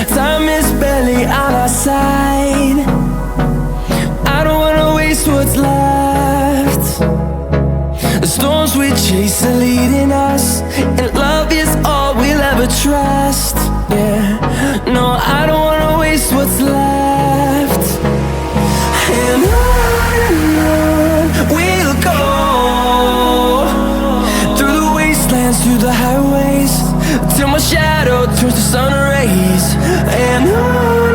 Time is barely on our side. I don't wanna waste what's left. The storms we chase are leading us, and love is all we'll ever trust. Yeah, no, I don't wanna waste what's left. And on we'll go, through the wastelands, through the highways, till my shadow turns to sun rays. And on